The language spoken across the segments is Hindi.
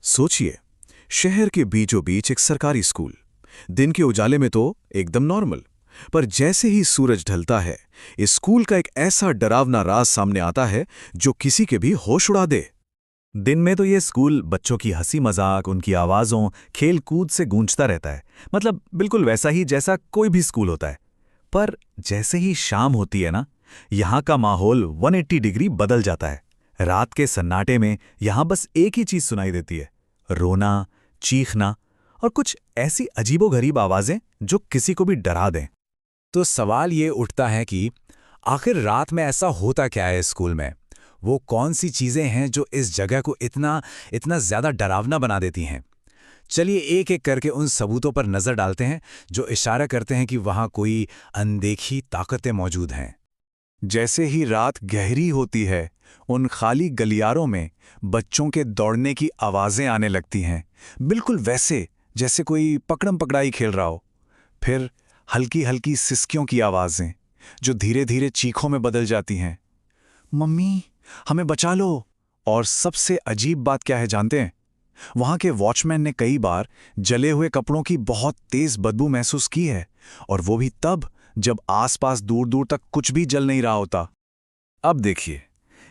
सोचिए, शहर के बीचों बीच एक सरकारी स्कूल। दिन के उजाले में तो एकदम नॉर्मल, पर जैसे ही सूरज ढलता है, इस स्कूल का एक ऐसा डरावना राज सामने आता है जो किसी के भी होश उड़ा दे। दिन में तो ये स्कूल बच्चों की हंसी मजाक, उनकी आवाज़ों, खेल कूद से गूंजता रहता है। मतलब बिल्कुल वैसा ही जैसा कोई भी स्कूल होता है। पर जैसे ही शाम होती है ना, यहाँ का माहौल 180 डिग्री बदल जाता है। रात के सन्नाटे में यहाँ बस एक ही चीज़ सुनाई देती है, रोना, चीखना और कुछ ऐसी अजीबोगरीब आवाज़ें जो किसी को भी डरा दें। तो सवाल ये उठता है कि आखिर रात में ऐसा होता क्या है स्कूल में? वो कौन सी चीज़ें हैं जो इस जगह को इतना इतना ज़्यादा डरावना बना देती हैं? चलिए एक एक करके उन सबूतों पर नज़र डालते हैं जो इशारा करते हैं कि वहाँ कोई अनदेखी ताकतें मौजूद हैं। जैसे ही रात गहरी होती है, उन खाली गलियारों में बच्चों के दौड़ने की आवाज़ें आने लगती हैं, बिल्कुल वैसे जैसे कोई पकड़म पकड़ाई खेल रहा हो। फिर हल्की हल्की सिसकियों की आवाज़ें जो धीरे धीरे चीखों में बदल जाती हैं, मम्मी हमें बचा लो। और सबसे अजीब बात क्या है जानते हैं? वहाँ के वॉचमैन ने कई बार जले हुए कपड़ों की बहुत तेज़ बदबू महसूस की है, और वो भी तब जब आसपास दूर दूर तक कुछ भी जल नहीं रहा होता। अब देखिए,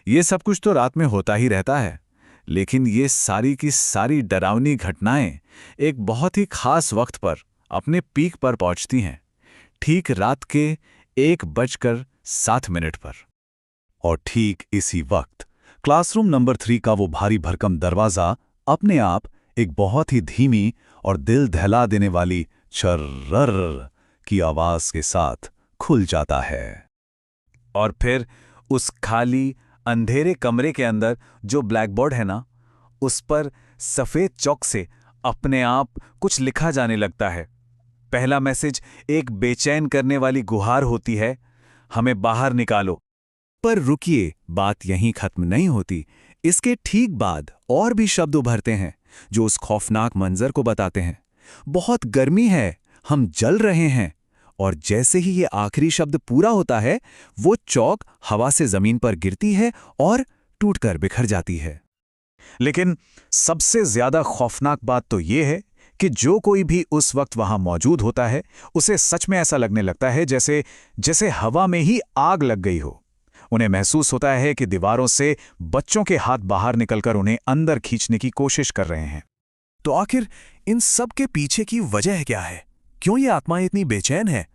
ये सब कुछ तो रात में होता ही रहता है, लेकिन ये सारी की सारी डरावनी घटनाएं एक बहुत ही खास वक्त पर अपने पीक पर पहुंचती हैं, ठीक रात के 1:07 पर। और ठीक इसी वक्त क्लासरूम नंबर 3 का वो भारी भरकम दरवाज़ा अपने आप एक बहुत ही धीमी और दिल दहला देने वाली छर्रर की आवाज़ के साथ खुल जाता है। और फिर उस खाली अंधेरे कमरे के अंदर जो ब्लैकबोर्ड है ना, उस पर सफ़ेद चॉक से अपने आप कुछ लिखा जाने लगता है। पहला मैसेज एक बेचैन करने वाली गुहार होती है, हमें बाहर निकालो। पर रुकिए, बात यहीं खत्म नहीं होती। इसके ठीक बाद और भी शब्द उभरते हैं जो उस खौफनाक मंजर को बताते हैं। बहुत गर्मी है, हम जल रहे हैं। और जैसे ही ये आखिरी शब्द पूरा होता है, वो चौक हवा से जमीन पर गिरती है और टूटकर बिखर जाती है। लेकिन सबसे ज्यादा खौफनाक बात तो ये है कि जो कोई भी उस वक्त वहां मौजूद होता है, उसे सच में ऐसा लगने लगता है जैसे जैसे हवा में ही आग लग गई हो। उन्हें महसूस होता है कि दीवारों से बच्चों के हाथ बाहर निकलकर उन्हें अंदर खींचने की कोशिश कर रहे हैं। तो आखिर इन सब के पीछे की वजह क्या है? क्यों ये आत्माएं इतनी बेचैन है?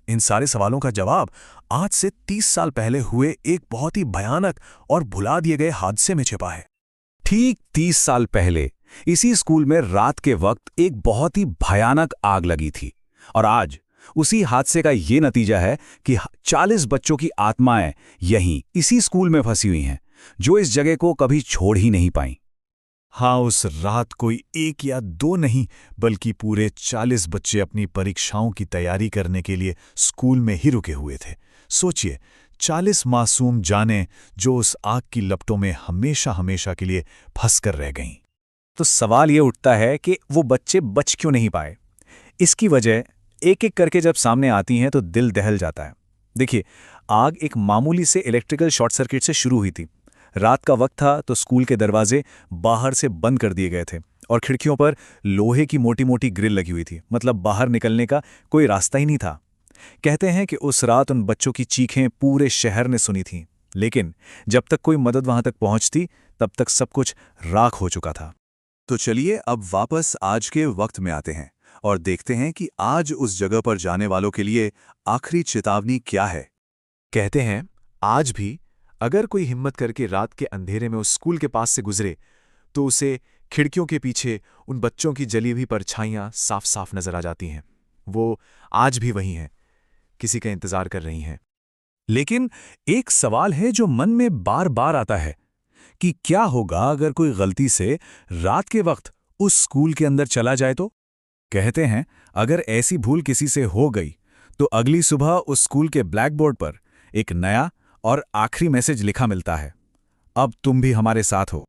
इन सारे सवालों का जवाब आज से 30 साल पहले हुए एक बहुत ही भयानक और भुला दिए गए हादसे में छिपा है। ठीक 30 साल पहले इसी स्कूल में रात के वक्त एक बहुत ही भयानक आग लगी थी, और आज उसी हादसे का ये नतीजा है कि 40 बच्चों की आत्माएं यहीं इसी स्कूल में फंसी हुई हैं, जो इस जगह को कभी छोड़ ही नहीं पाईं। हाँ, उस रात कोई 1 या 2 नहीं, बल्कि पूरे 40 बच्चे अपनी परीक्षाओं की तैयारी करने के लिए स्कूल में ही रुके हुए थे। सोचिए, 40 मासूम जानें जो उस आग की लपटों में हमेशा हमेशा के लिए फंसकर रह गईं। तो सवाल ये उठता है कि वो बच्चे बच क्यों नहीं पाए। इसकी वजह एक एक करके जब सामने आती हैं तो दिल दहल जाता है। देखिए, आग एक मामूली से इलेक्ट्रिकल शॉर्ट सर्किट से शुरू हुई थी। रात का वक्त था तो स्कूल के दरवाजे बाहर से बंद कर दिए गए थे और खिड़कियों पर लोहे की मोटी मोटी ग्रिल लगी हुई थी। मतलब बाहर निकलने का कोई रास्ता ही नहीं था। कहते हैं कि उस रात उन बच्चों की चीखें पूरे शहर ने सुनी थीं, लेकिन जब तक कोई मदद वहां तक पहुंचती, तब तक सब कुछ राख हो चुका था। तो चलिए अब वापस आज के वक्त में आते हैं और देखते हैं कि आज उस जगह पर जाने वालों के लिए आखिरी चेतावनी क्या है। कहते हैं, आज भी अगर कोई हिम्मत करके रात के अंधेरे में उस स्कूल के पास से गुजरे, तो उसे खिड़कियों के पीछे उन बच्चों की जली हुई परछाइयां साफ साफ नजर आ जाती हैं। वो आज भी वहीं हैं, किसी का इंतजार कर रही हैं। लेकिन एक सवाल है जो मन में बार बार आता है कि क्या होगा अगर कोई गलती से रात के वक्त उस स्कूल के अंदर चला जाए तो? कहते हैं, अगर ऐसी भूल किसी से हो गई तो अगली सुबह उस स्कूल के ब्लैकबोर्ड पर एक नया और आखिरी मैसेज लिखा मिलता है, अब तुम भी हमारे साथ हो।